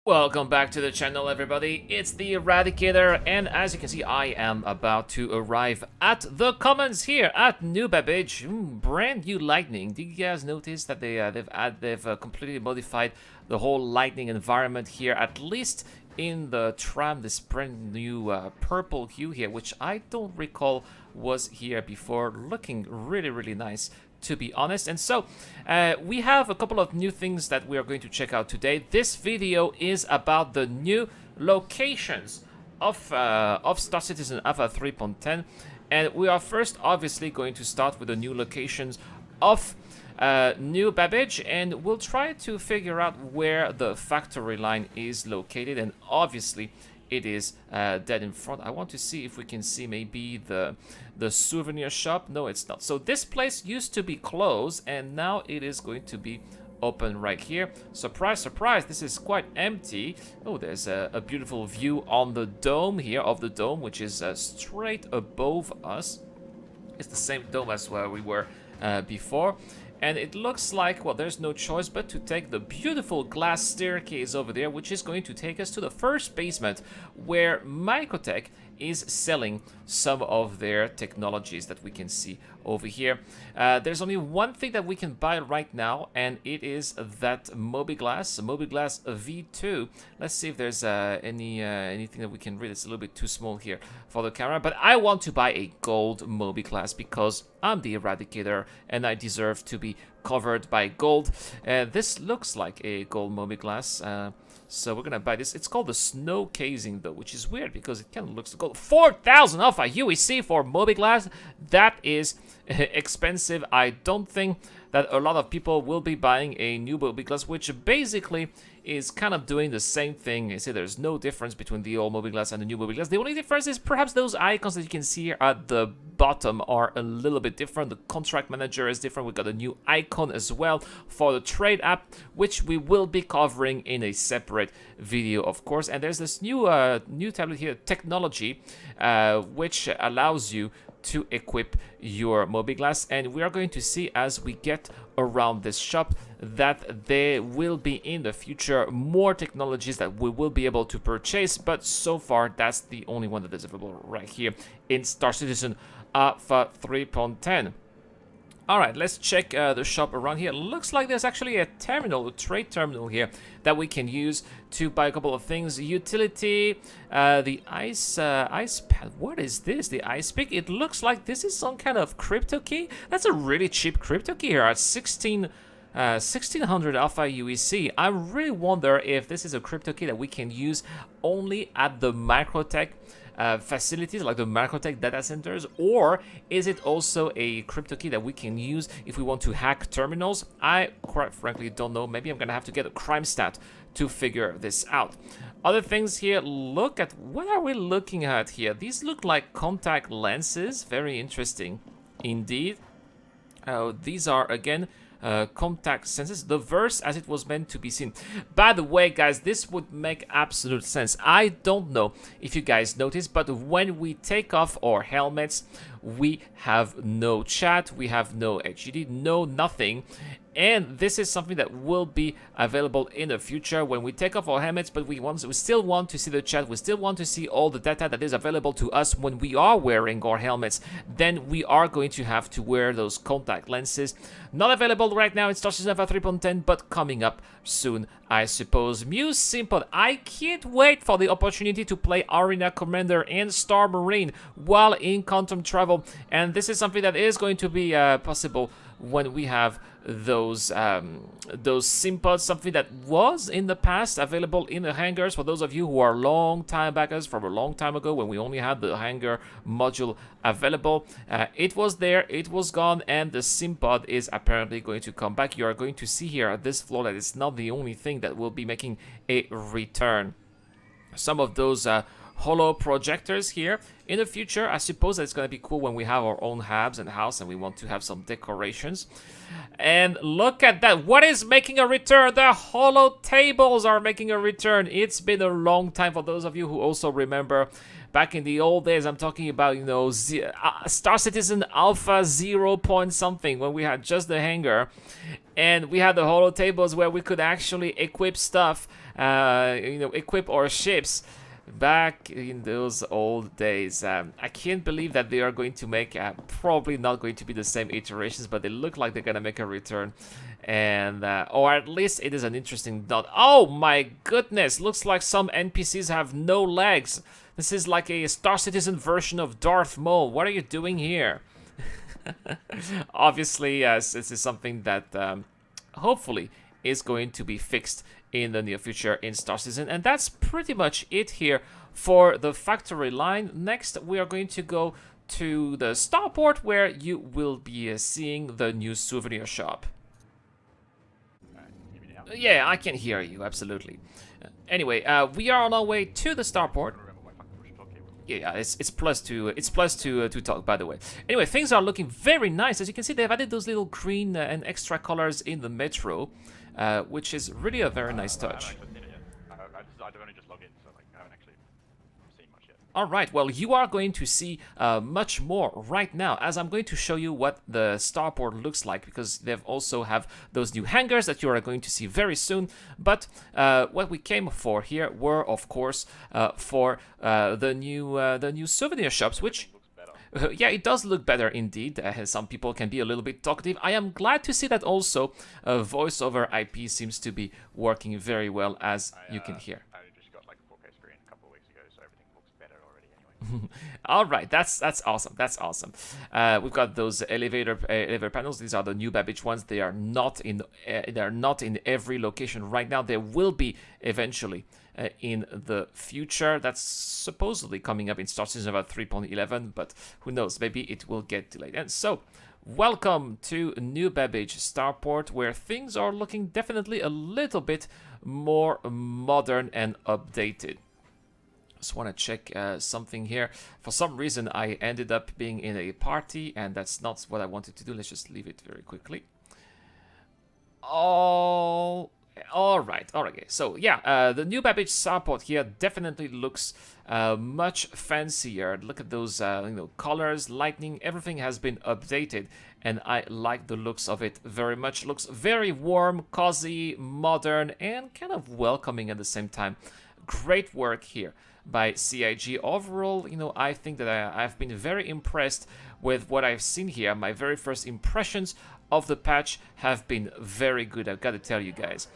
Welcome back to the channel, everybody. It's the Eradicator, and as you can see, I am about to arrive at the commons here at New Babbage. Brand new lightning. Did you guys notice that they've completely modified the whole lightning environment here? At least in the tram, this brand new purple hue here, which I don't recall was here before. Looking really nice, to be honest. And so we have a couple of new things that we are going to check out today. This video is about the new locations of Star Citizen Alpha 3.10, and we are first obviously going to start with the new locations of New Babbage, and we'll try to figure out where the factory line is located, and obviously it is dead in front. I want to see if we can see maybe the souvenir shop. No, it's not. So this place used to be closed, and now it is going to be open right here. Surprise, surprise, this is quite empty. Oh, there's a beautiful view on the dome here, of the dome, which is straight above us. It's the same dome as where we were before. And it looks like, well, there's no choice but to take the beautiful glass staircase over there, which is going to take us to the first basement, where Microtech is selling some of their technologies that we can see over here. There's only one thing that we can buy right now, and it is that Mobiglass V2. Let's see if there's anything that we can read. It's a little bit too small here for the camera, but I want to buy a gold Mobiglass because I'm the Eradicator and I deserve to be covered by gold. This looks like a gold Mobiglass. So we're gonna buy this. It's called the snow casing though, which is weird because it kind of looks gold. 4,000 alpha UEC for Mobiglass. That is expensive. I don't think that a lot of people will be buying a new Mobiglass, which basically is kind of doing the same thing. I say there's no difference between the old Mobiglass and the new Mobiglass. The only difference is perhaps those icons that you can see here at the bottom are a little bit different. The contract manager is different. We got a new icon as well for the trade app, which we will be covering in a separate video, of course. And there's this new tablet here, technology, which allows you to equip your Mobiglass, and we are going to see as we get around this shop that there will be in the future more technologies that we will be able to purchase, but so far that's the only one that is available right here in Star Citizen Alpha 3.10. Alright, let's check the shop around here. Looks like there's actually a terminal, a trade terminal here that we can use to buy a couple of things. Utility, the ice pad. What is this? The ice pick? It looks like this is some kind of crypto key. That's a really cheap crypto key here at 1600 alpha UEC. I really wonder if this is a crypto key that we can use only at the Microtech facilities, like the Microtech data centers, or is it also a crypto key that we can use if we want to hack terminals? I quite frankly don't know. Maybe I'm gonna have to get a crime stat to figure this out. Other things here, look at, what are we looking at here? These look like contact lenses. Very interesting indeed. These are again contact senses, the verse as it was meant to be seen. By the way, guys, this would make absolute sense. I don't know if you guys noticed, but when we take off our helmets, we have no chat, we have no HUD, no nothing. And this is something that will be available in the future when we take off our helmets, but we still want to see the chat, we still want to see all the data that is available to us when we are wearing our helmets. Then we are going to have to wear those contact lenses. Not available right now in Star Citizen Alpha 3.10, but coming up soon, I suppose. Muse Simple, I can't wait for the opportunity to play Arena Commander and Star Marine while in Quantum Travel, and this is something that is going to be possible when we have those simpods, something that was in the past available in the hangars. For those of you who are long time backers from a long time ago when we only had the hangar module available, it was there, it was gone, and the simpod is apparently going to come back. You are going to see here at this floor that it's not the only thing that will be making a return. Some of those holo projectors here in the future. I suppose that it's going to be cool when we have our own hubs and house and we want to have some decorations. And look at that. What is making a return? The holo tables are making a return. It's been a long time for those of you who also remember Back in the old days, I'm talking about, you know, Star Citizen Alpha 0 point something, when we had just the hangar, and we had the holo tables where we could actually equip stuff, you know, equip our ships. Back in those old days, I can't believe that they are going to make, probably not going to be the same iterations, but they look like they're gonna make a return, and or at least it is an interesting dot. Oh my goodness, looks like some NPCs have no legs. This is like a Star Citizen version of Darth Maul. What are you doing here? Obviously, this is something that hopefully is going to be fixed in the near future in Star Citizen. And that's pretty much it here for the factory line. Next, we are going to go to the Starport, where you will be seeing the new souvenir shop. Yeah, I can hear you, absolutely. Anyway, we are on our way to the Starport. Yeah, it's plus to talk, by the way. Anyway, things are looking very nice. As you can see, they've added those little green and extra colors in the metro, which is really a very nice touch. I've only just logged in, so like, I haven't actually seen much yet. Alright, well, you are going to see much more right now, as I'm going to show you what the Starport looks like, because they've also have those new hangars that you are going to see very soon. But what we came for here were, of course, for the new souvenir shops, which... yeah, it does look better indeed. Some people can be a little bit talkative. I am glad to see that also voice over IP seems to be working very well, as you can hear. I just got like a 4K screen a couple of weeks ago, so everything looks better already anyway. All right, that's awesome. That's awesome. We've got those elevator panels. These are the new Babbage ones. They are not in every location right now. They will be eventually. In the future. That's supposedly coming up in Star Citizen about 3.11, but who knows, maybe it will get delayed. And so, welcome to New Babbage Starport, where things are looking definitely a little bit more modern and updated. Just want to check something here. For some reason, I ended up being in a party, and that's not what I wanted to do. Let's just leave it very quickly. All right. So yeah, the new Babbage Starport here definitely looks much fancier. Look at those, colors, lighting, everything has been updated, and I like the looks of it very much. Looks very warm, cozy, modern, and kind of welcoming at the same time. Great work here by CIG. Overall, I think that I've been very impressed with what I've seen here. My very first impressions of the patch have been very good, I've got to tell you guys.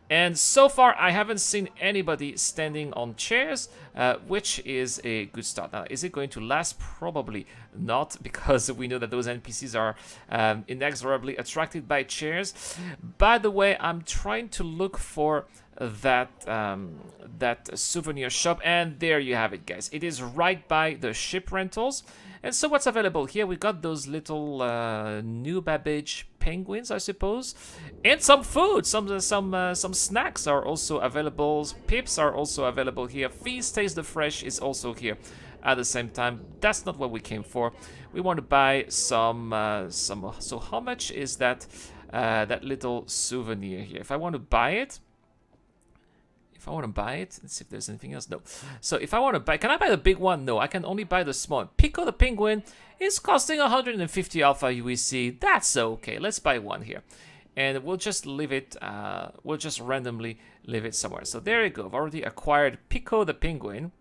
And so far, I haven't seen anybody standing on chairs, which is a good start. Now, is it going to last? Probably not, because we know that those NPCs are inexorably attracted by chairs. By the way, I'm trying to look for that souvenir shop, and there you have it, guys. It is right by the ship rentals. And so what's available here? We got those little new Babbage penguins, I suppose, and some food. Some snacks are also available. Pips are also available here. Feast Taste the Fresh is also here at the same time. That's not what we came for. We want to buy some. So how much is that little souvenir here? If I want to buy it. Let's see if there's anything else. No. So if I want to buy, can I buy the big one? No, I can only buy the small. Pico the Penguin is costing 150 Alpha UEC. That's okay. Let's buy one here. And we'll just leave it, we'll just randomly leave it somewhere. So there you go. I've already acquired Pico the Penguin.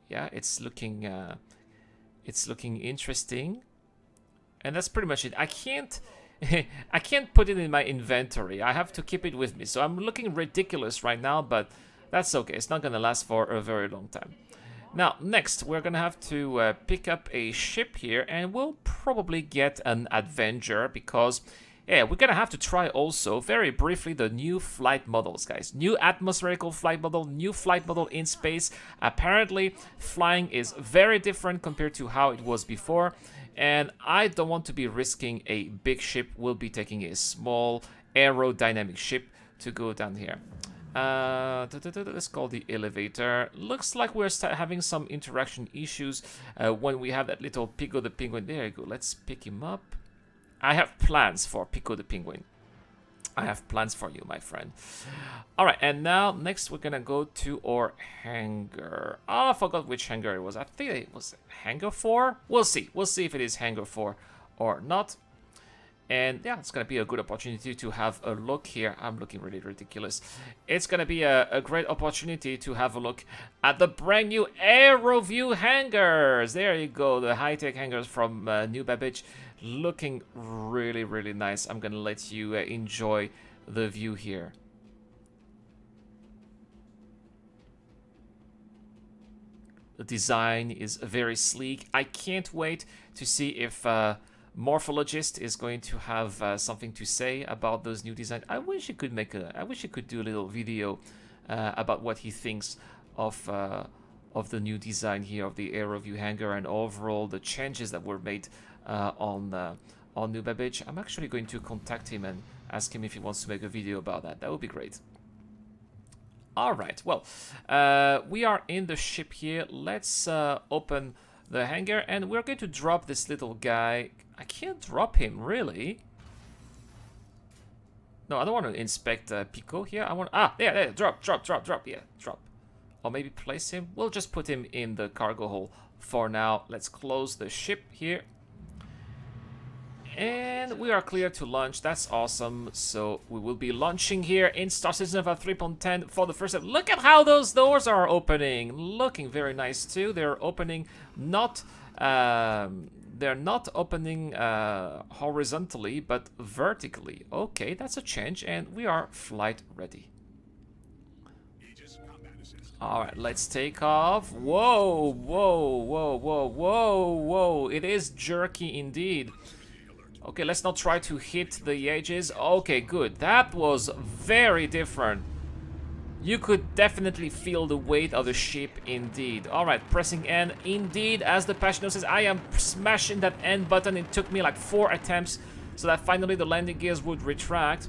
Yeah, it's looking interesting. And that's pretty much it. I can't put it in my inventory. I have to keep it with me. So I'm looking ridiculous right now, but that's okay. It's not going to last for a very long time. Now, next, we're going to have to pick up a ship here, and we'll probably get an Avenger, because, yeah, we're going to have to try also, very briefly, the new flight models, guys. New atmospherical flight model, new flight model in space. Apparently, flying is very different compared to how it was before, and I don't want to be risking a big ship. We'll be taking a small aerodynamic ship to go down here. Let's call the elevator. Looks like we're having some interaction issues when we have that little Pico the Penguin. There you go. Let's pick him up. I have plans for Pico the Penguin. I have plans for you, my friend. All right, and now next we're gonna go to our hangar. Oh, I forgot which hangar it was. I think it was hangar 4. We'll see. We'll see if it is hangar 4 or not. And yeah, it's gonna be a good opportunity to have a look here. I'm looking really ridiculous. It's gonna be a great opportunity to have a look at the brand new AeroView hangars. There you go, the high-tech hangars from New Babbage, looking really, really nice. I'm gonna let you enjoy the view here. The design is very sleek. I can't wait to see if Morphologist is going to have something to say about those new designs. I wish he could do a little video about what he thinks of the new design here of the AeroView hangar and overall the changes that were made on New Babbage. I'm actually going to contact him and ask him if he wants to make a video about that. That would be great. All right. Well, we are in the ship here. Let's open the hangar and we're going to drop this little guy. I can't drop him, really. No, I don't want to inspect Pico here. I want... Ah, there, drop. Yeah, drop. Or maybe place him. We'll just put him in the cargo hold for now. Let's close the ship here. And we are clear to launch. That's awesome. So we will be launching here in Star Citizen of 3.10 for the first time. Look at how those doors are opening. Looking very nice, too. They're opening not... they're not opening horizontally, but vertically. Okay, that's a change, and we are flight ready. All right, let's take off. Whoa, whoa, whoa, whoa, whoa, whoa. It is jerky indeed. Okay, let's not try to hit the edges. Okay, good. That was very different. You could definitely feel the weight of the ship indeed. Alright, pressing N. Indeed, as the patch notes says, I am smashing that N button. It took me like 4 attempts so that finally the landing gears would retract.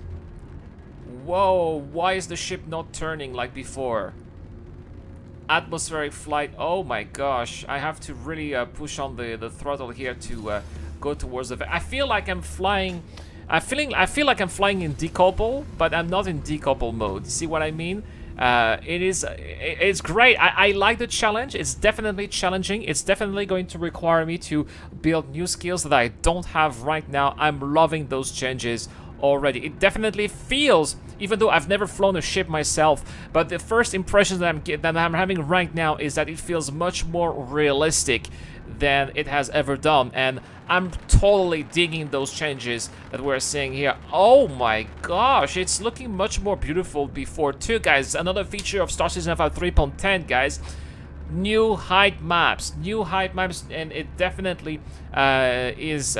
Whoa, why is the ship not turning like before? Atmospheric flight. Oh my gosh. I have to really push on the throttle here to go towards the... I feel like I'm flying... I feel like I'm flying in decouple, but I'm not in decouple mode. See what I mean? It's great. I like the challenge. It's definitely challenging. It's definitely going to require me to build new skills that I don't have right now. I'm loving those changes already. It definitely feels, even though I've never flown a ship myself, but the first impressions that I'm having right now is that it feels much more realistic than it has ever done, and I'm totally digging those changes that we're seeing here. Oh my gosh, it's looking much more beautiful before too, guys. Another feature of Star Citizen 3.10, guys. New height maps, and it definitely is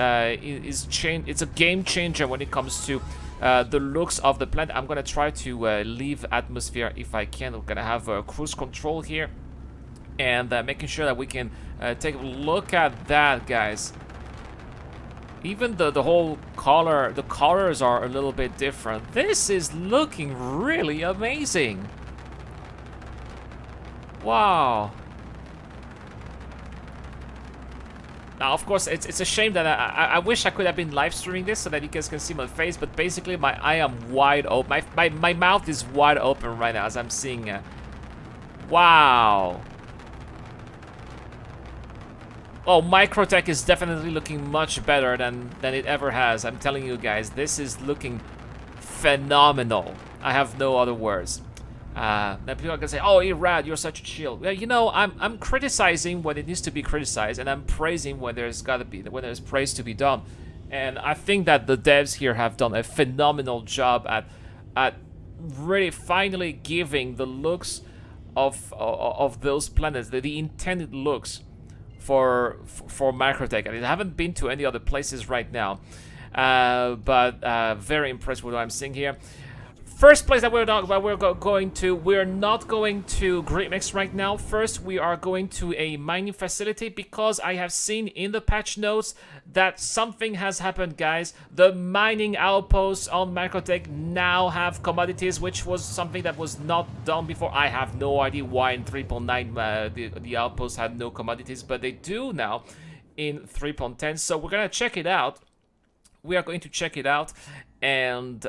change. It's a game changer when it comes to the looks of the planet. I'm gonna try to leave atmosphere if I can. We're gonna have cruise control here, and making sure that we can take a look at that, guys. Even the whole color, the colors are a little bit different. This is looking really amazing. Wow. Now, of course, it's a shame that I wish I could have been live streaming this so that you guys can see my face, but basically I am wide open. My mouth is wide open right now as I'm seeing. Wow. Oh, Microtech is definitely looking much better than it ever has. I'm telling you guys, this is looking phenomenal. I have no other words. Now people are gonna say, "Oh, you're rad, you're such a chill." Well, you know, I'm criticizing when it needs to be criticized, and I'm praising when there's praise to be done. And I think that the devs here have done a phenomenal job at really finally giving the looks of those planets, the intended looks for Microtech. I haven't been to any other places right now, but very impressed with what I'm seeing here. First place that we're not going to Grimix right now. First, we are going to a mining facility because I have seen in the patch notes that something has happened, guys. The mining outposts on Microtech now have commodities, which was something that was not done before. I have no idea why in 3.9 the outposts had no commodities, but they do now in 3.10. So we're gonna check it out. We are going to check it out. and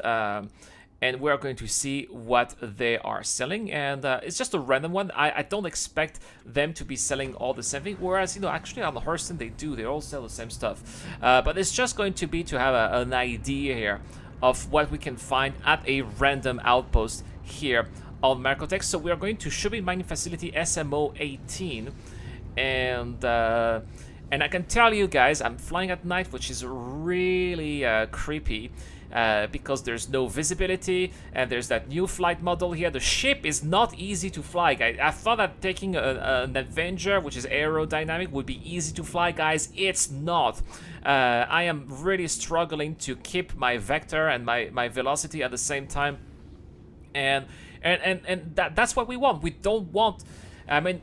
we're going to see what they are selling. And it's just a random one. I don't expect them to be selling all the same thing, whereas, you know, actually on the Hurston they all sell the same stuff. But it's just going to be to have an idea here of what we can find at a random outpost here on Markotech. So we are going to Shubin Mining Facility SMO 18, and I can tell you guys, I'm flying at night, which is really creepy. Because there's no visibility, and there's that new flight model here. The ship is not easy to fly, guys. I thought that taking an Avenger, which is aerodynamic, would be easy to fly, guys. It's not. I am really struggling to keep my vector and my velocity at the same time, and that's what we want. We don't want, I mean,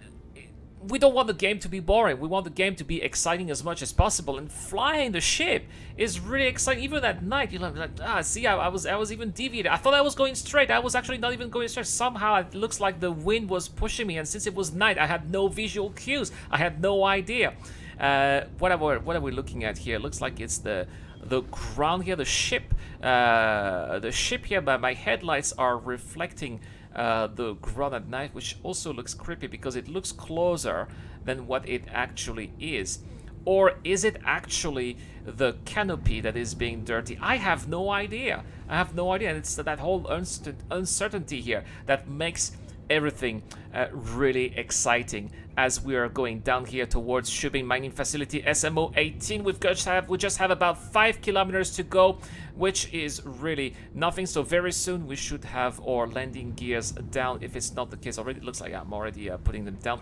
we don't want the game to be boring. We want the game to be exciting as much as possible. And flying the ship is really exciting. Even at night, you're like, see, I was even deviated. I thought I was going straight. I was actually not even going straight. Somehow it looks like the wind was pushing me. And since it was night, I had no visual cues. I had no idea. What are we looking at here? Looks like it's the ground here, the ship. The ship here, but my headlights are reflecting the ground at night, which also looks creepy because it looks closer than what it actually is. Or is it actually the canopy that is being dirty? I have no idea. And it's that whole uncertainty here that makes everything really exciting as we are going down here towards Shubin Mining Facility SMO 18. We just have about 5 kilometers to go, which is really nothing. So very soon we should have our landing gears down. If it's not the case already, it looks like I'm already putting them down.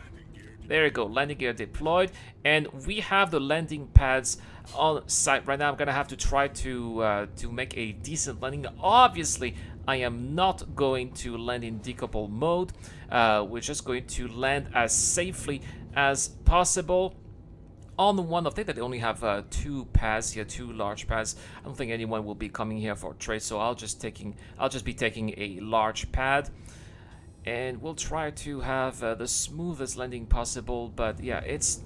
There you go, landing gear deployed, and we have the landing pads on site right now. I'm gonna have to try to make a decent landing. Obviously, I am not going to land in decouple mode. We're just going to land as safely as possible. On one of them, that they only have 2 pads here, 2 large pads. I don't think anyone will be coming here for trade, so I'll just be taking a large pad. And we'll try to have the smoothest landing possible, but yeah, it's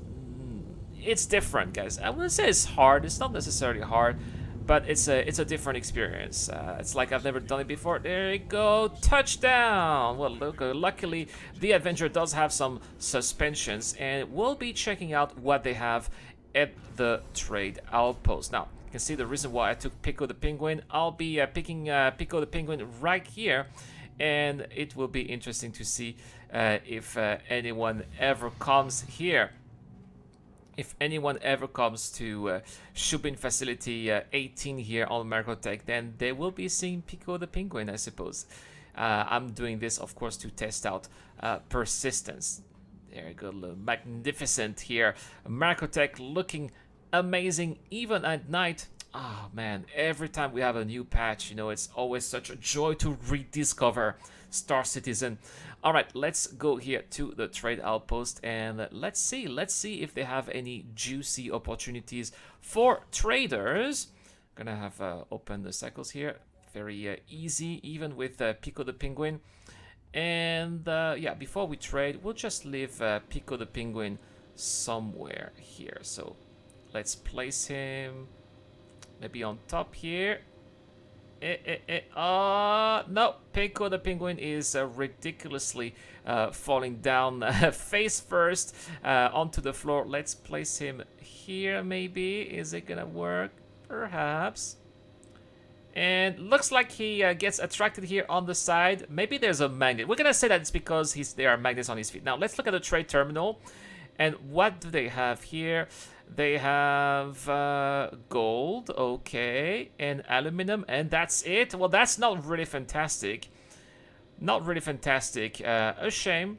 different, guys. I wouldn't say it's hard. It's not necessarily hard, but it's a different experience. It's like I've never done it before. There you go, touchdown. Well, look, luckily the Avenger does have some suspensions, and we'll be checking out what they have at the trade outpost. Now, you can see the reason why I took Pico the Penguin. I'll be picking Pico the Penguin right here. And it will be interesting to see if anyone ever comes here. If anyone ever comes to Shubin Facility 18 here on Markotech, then they will be seeing Pico the Penguin, I suppose. I'm doing this, of course, to test out persistence. There you go, magnificent here. Markotech looking amazing even at night. Oh man, every time we have a new patch, you know, it's always such a joy to rediscover Star Citizen. All right, let's go here to the trade outpost, and let's see if they have any juicy opportunities for traders. I'm gonna have open the cycles here. Very easy, even with Pico the Penguin. And yeah, before we trade, we'll just leave Pico the Penguin somewhere here. So let's place him maybe on top here. No, Pico the Penguin is ridiculously falling down face first onto the floor. Let's place him here they Is it gonna work? Perhaps. And looks like he gets attracted here on the side. Maybe there's a magnet. We're gonna say that it's because there are magnets on his feet. Now let's look at the trade terminal. And what do they have here? They have gold, okay, and aluminum, and that's it. Well, that's not really fantastic. Not really fantastic. A shame,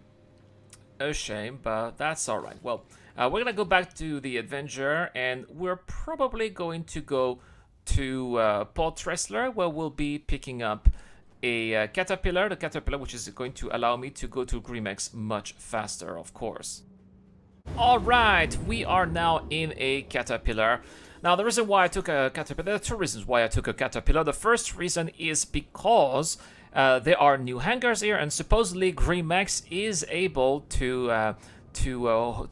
but that's all right. Well, we're gonna go back to the Avenger, and we're probably going to go to Port Tressler, where we'll be picking up a Caterpillar. The Caterpillar, which is going to allow me to go to Grimex much faster, of course. Alright, we are now in a Caterpillar. Now, the reason why I took a Caterpillar, there are 2 reasons why I took a Caterpillar. The first reason is because there are new hangars here, and supposedly Grimex is able to to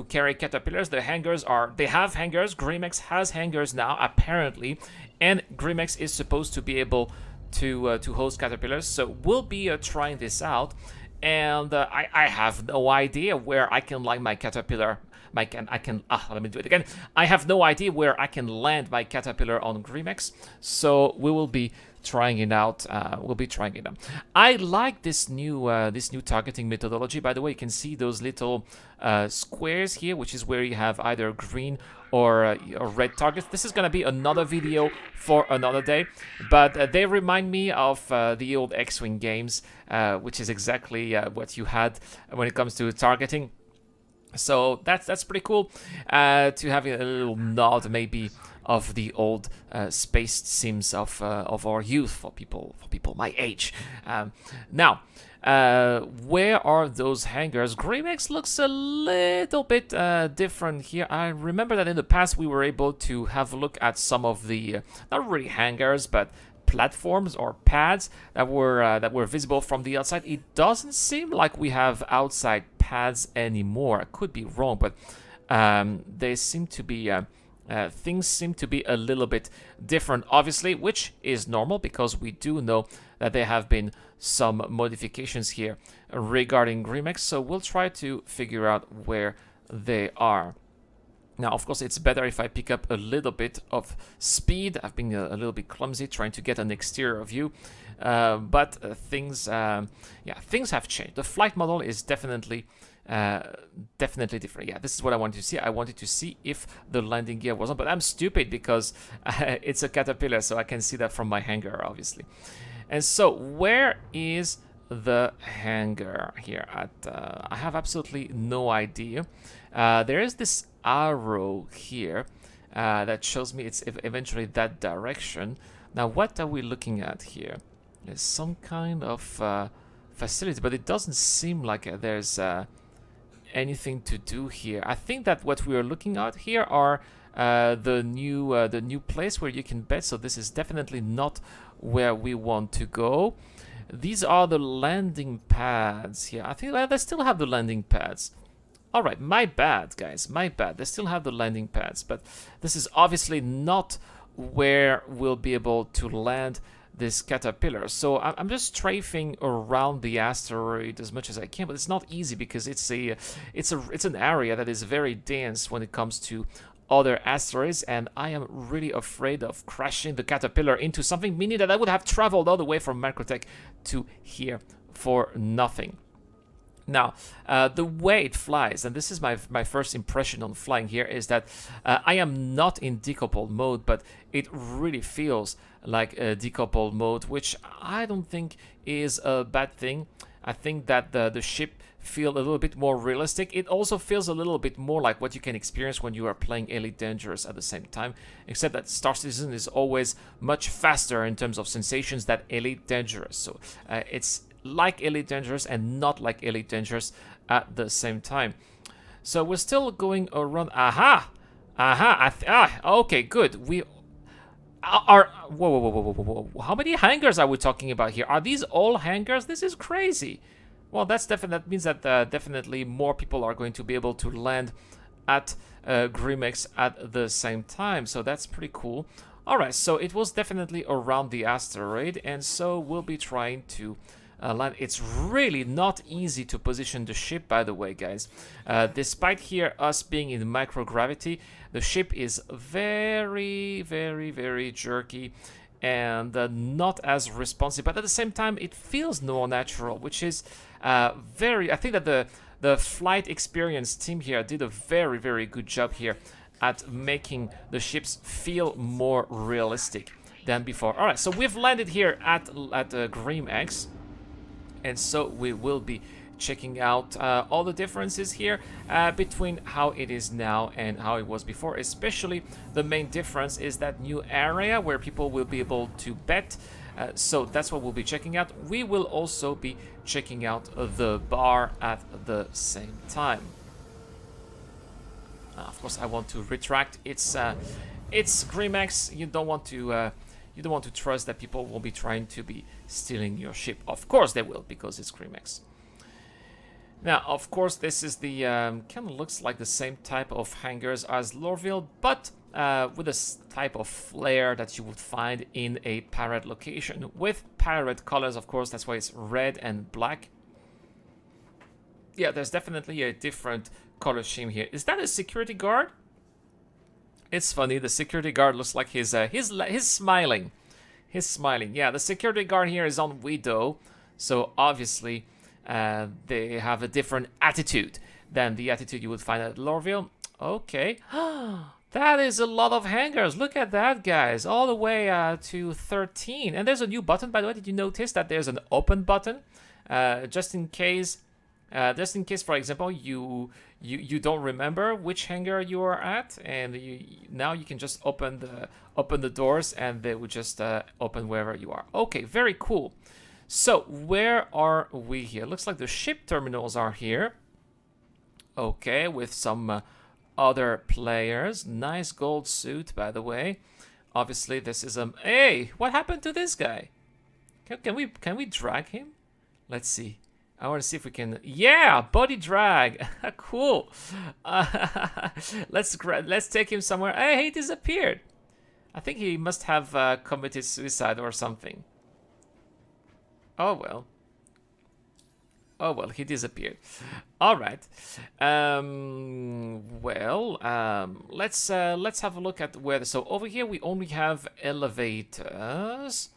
carry caterpillars. The hangars they have hangars. Grimex has hangars now apparently, and Grimex is supposed to be able to host caterpillars. So we'll be trying this out, and I have no idea where I can land my caterpillar. Let me do it again. I have no idea where I can land my caterpillar on Grimex, so we will be trying it out. I like this new targeting methodology. By the way, you can see those little squares here, which is where you have either green or red targets. This is gonna be another video for another day, but they remind me of the old X-Wing games, which is exactly what you had when it comes to targeting. So that's pretty cool to have a little nod maybe of the old space sims of our youth for people my age. Now, where are those hangars? Grimex looks a little bit different here. I remember that in the past we were able to have a look at some of the not really hangars but platforms or pads that were visible from the outside. It doesn't seem like we have outside pads anymore. I could be wrong, but they seem to be things seem to be a little bit different, obviously, which is normal because we do know that there have been some modifications here regarding Grimex. So we'll try to figure out where they are. Now, of course, it's better if I pick up a little bit of speed. I've been a little bit clumsy trying to get an exterior view, but things have changed. The flight model is definitely different. Yeah, this is what I wanted to see. I wanted to see if the landing gear was on, but I'm stupid because it's a caterpillar, so I can see that from my hangar, obviously. And so, where is the hangar here? I have absolutely no idea. There is this arrow here that shows me it's eventually that direction. Now, what are we looking at here? There's some kind of facility, but it doesn't seem like there's anything to do here. I think that what we are looking at here are the new place where you can bet. So this is definitely not where we want to go. These are the landing pads here. I think they still have the landing pads. All right, my bad, guys, my bad. They still have the landing pads, but this is obviously not where we'll be able to land this caterpillar. So I'm just strafing around the asteroid as much as I can, but it's not easy because it's an area that is very dense when it comes to other asteroids, and I am really afraid of crashing the caterpillar into something, meaning that I would have traveled all the way from Macrotech to here for nothing. Now, the way it flies, and this is my first impression on flying here, is that I am not in decoupled mode, but it really feels like a decoupled mode, which I don't think is a bad thing. I think that the ship feels a little bit more realistic. It also feels a little bit more like what you can experience when you are playing Elite Dangerous at the same time, except that Star Citizen is always much faster in terms of sensations than Elite Dangerous. So it's like Elite Dangerous and not like Elite Dangerous at the same time. So we're still going around. Okay, good. We are. Whoa. How many hangars are we talking about here? Are these all hangars? This is crazy. Well, that means that definitely more people are going to be able to land at Grimex at the same time. So that's pretty cool. All right, so it was definitely around the asteroid, and so we'll be trying to land. It's really not easy to position the ship, by the way, guys. Despite here us being in microgravity, the ship is very, very, very jerky and not as responsive, but at the same time it feels more natural, which is I think that the flight experience team here did a very, very good job here at making the ships feel more realistic than before. All right, so we've landed here at Grimex, and so we will be checking out all the differences here between how it is now and how it was before. Especially the main difference is that new area where people will be able to bet. So that's what we'll be checking out. We will also be checking out the bar at the same time. Of course, I want to retract. It's Grimex. You don't want to trust that people will be trying to be stealing your ship. Of course they will, because it's Grimex. Now, of course, this is the kind of looks like the same type of hangars as Lorville, but with a type of flair that you would find in a pirate location with pirate colors. Of course, that's why it's red and black. Yeah, there's definitely a different color scheme here. Is that a security guard? It's funny. The security guard looks like he's smiling. He's smiling. Yeah, the security guard here is on Widow, so obviously. They have a different attitude than the attitude you would find at Lorville. Okay. That is a lot of hangars. Look at that, guys. All the way to 13. And there's a new button, by the way. Did you notice that there's an open button? Just in case, for example, you don't remember which hangar you are at, and now you can just open the doors, and they will just open wherever you are. Okay, very cool. So, where are we here? Looks like the ship terminals are here. Okay, with some other players. Nice gold suit, by the way. Obviously, this is a... Hey, what happened to this guy? Can we drag him? Let's see. I want to see if we can... Yeah, body drag. Cool. Let's take him somewhere. Hey, he disappeared. I think he must have committed suicide or something. Oh well. Oh well, he disappeared. All right. Let's have a look at where. So over here we only have elevators.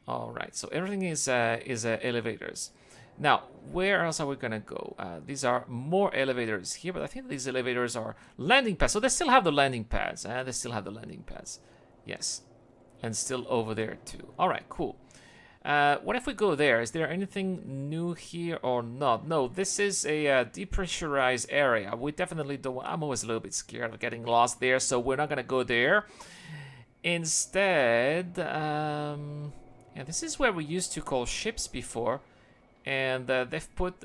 All right. So everything is elevators. Now, where else are we gonna go? These are more elevators here, but I think these elevators are landing pads. So they still have the landing pads. They still have the landing pads. Yes, and still over there too. All right. Cool. What if we go there? Is there anything new here or not? No, this is a depressurized area. We definitely don't... I'm always a little bit scared of getting lost there, so we're not going to go there. Instead, yeah, this is where we used to call ships before, and they've put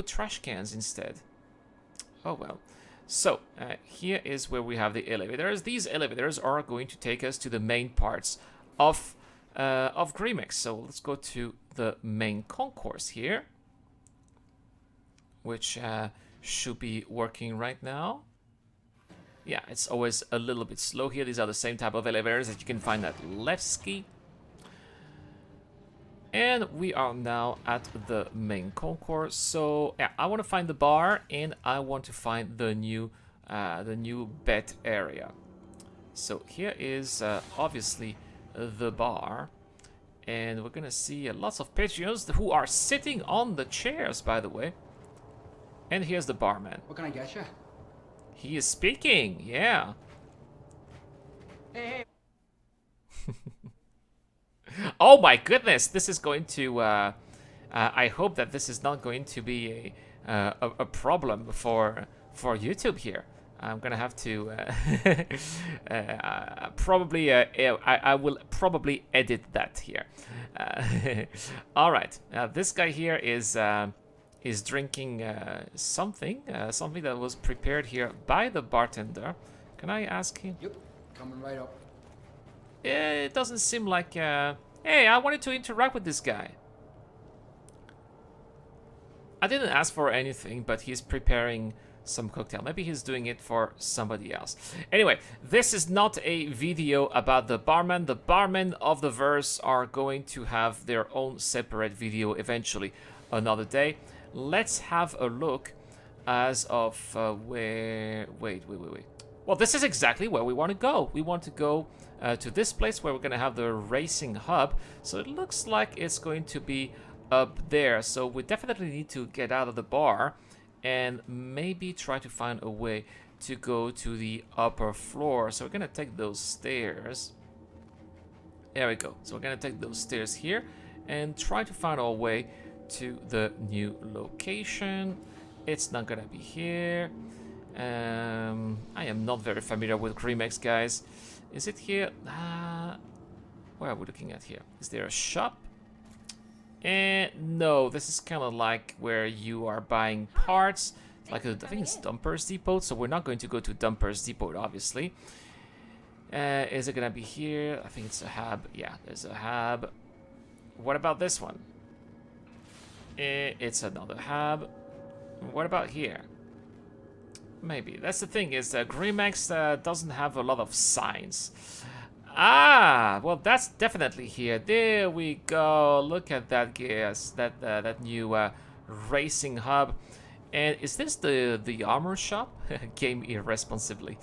trash cans instead. Oh well. So, here is where we have the elevators. These elevators are going to take us to the main parts of Grimex. So let's go to the main concourse here, which should be working right now. Yeah, it's always a little bit slow here. These are the same type of elevators that you can find at Levski. And we are now at the main concourse. So yeah, I want to find the bar, and I want to find the new bet area. So here is obviously the bar, and we're gonna see lots of Patreons who are sitting on the chairs, by the way. And here's the barman. What can I get you? He is speaking, yeah. Hey. Oh my goodness, this is going to I hope that this is not going to be a problem for YouTube here. I'm gonna have to probably I will probably edit that here. All right, this guy here is drinking something that was prepared here by the bartender. Can I ask him? Yep, coming right up. It doesn't seem like hey, I wanted to interact with this guy. I didn't ask for anything, but he's preparing some cocktail. Maybe he's doing it for somebody else. Anyway, this is not a video about the barman. The barmen of the verse are going to have their own separate video eventually another day. Let's have a look as of where... Wait. Well, this is exactly where we want to go. We want to go to this place where we're going to have the racing hub. So it looks like it's going to be up there. So we definitely need to get out of the bar and maybe try to find a way to go to the upper floor. So we're going to take those stairs. There we go. So we're going to take those stairs here and try to find our way to the new location. It's not going to be here. I am not very familiar with Grimex, guys. Is it here? Where are we looking at here? Is there a shop? No, this is kind of like where you are buying parts. Like I think it's Dumpers Depot, so we're not going to go to Dumpers Depot, obviously. Is it gonna be here? I think it's a hub. Yeah, there's a hub. What about this one? It's another hub. What about here? Maybe. That's the thing, is Grimax doesn't have a lot of signs. Ah, well, that's definitely here. There we go. Look at that, guys. That new racing hub. And is this the armor shop? Game irresponsibly.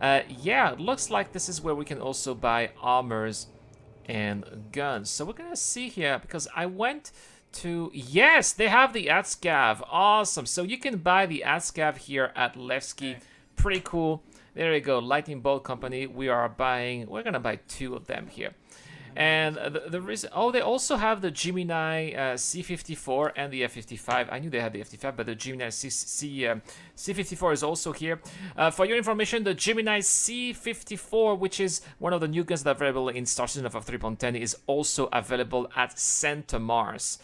Yeah, it looks like this is where we can also buy armors and guns. So we're gonna see here, because I went to... Yes, they have the Adscav. Awesome. So you can buy the Adscav here at Levski. Pretty cool. There you go, Lightning Bolt Company. We're gonna buy 2 of them here. And the reason, oh, they also have the Gemini C54 and the F55. I knew they had the F55, but the Gemini C54 is also here. For your information, the Gemini C54, which is one of the new guns that are available in Star Citizen of 3.10, is also available at Center Mass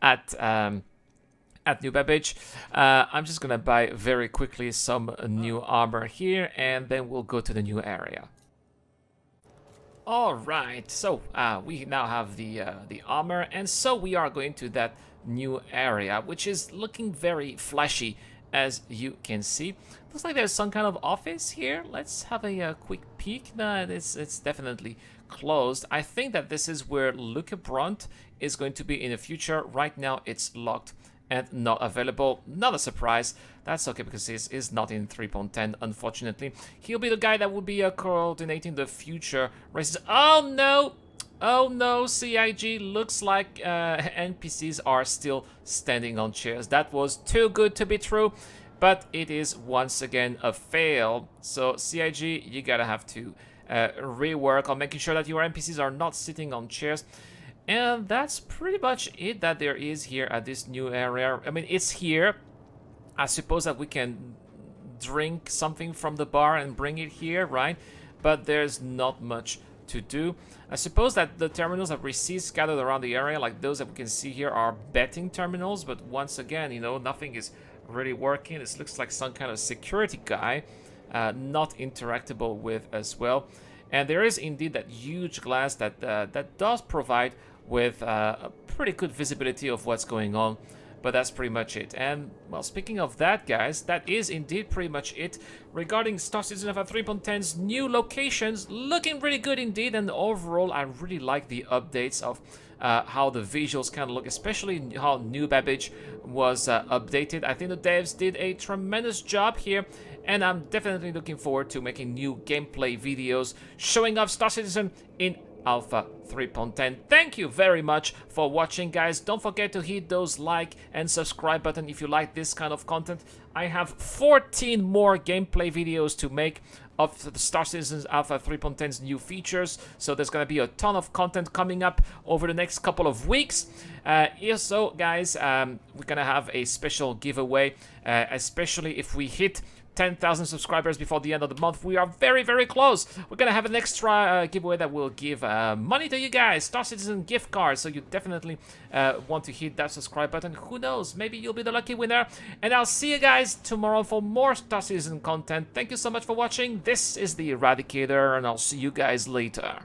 at New Babbage. I'm just gonna buy very quickly some new armor here, and then we'll go to the new area. All right, so we now have the armor, and so we are going to that new area, which is looking very flashy, as you can see. Looks like there's some kind of office here. Let's have a quick peek. No, it's definitely closed. I think that this is where Luca Brunt is going to be in the future. Right now, it's locked and not available. Not a surprise. That's okay, because he is not in 3.10, unfortunately. He'll be the guy that will be coordinating the future races. Oh no! Oh no, CIG, looks like NPCs are still standing on chairs. That was too good to be true, but it is once again a fail. So CIG, you gotta have to rework on making sure that your NPCs are not sitting on chairs. And that's pretty much it that there is here at this new area. I mean, it's here. I suppose that we can drink something from the bar and bring it here, right? But there's not much to do. I suppose that the terminals that we see scattered around the area, like those that we can see here, are betting terminals. But once again, you know, nothing is really working. This looks like some kind of security guy, not interactable with as well. And there is indeed that huge glass that that does provide with a pretty good visibility of what's going on, but that's pretty much it. And, well, speaking of that, guys, that is indeed pretty much it regarding Star Citizen of 3.10's new locations. Looking really good indeed, and overall, I really like the updates of how the visuals kind of look, especially how New Babbage was updated. I think the devs did a tremendous job here, and I'm definitely looking forward to making new gameplay videos showing off Star Citizen in Alpha 3.10. Thank you very much for watching, guys. Don't forget to hit those like and subscribe button if you like this kind of content. I have 14 more gameplay videos to make of the Star Citizen Alpha 3.10's new features, so there's gonna be a ton of content coming up over the next couple of weeks. Also, guys, we're gonna have a special giveaway, especially if we hit 10,000 subscribers before the end of the month. We are very, very close. We're gonna have an extra giveaway that will give money to you guys, Star Citizen gift cards, so you definitely want to hit that subscribe button. Who knows, maybe you'll be the lucky winner. And I'll see you guys tomorrow for more Star Citizen content. Thank you so much for watching. This is the Eradicator, and I'll see you guys later.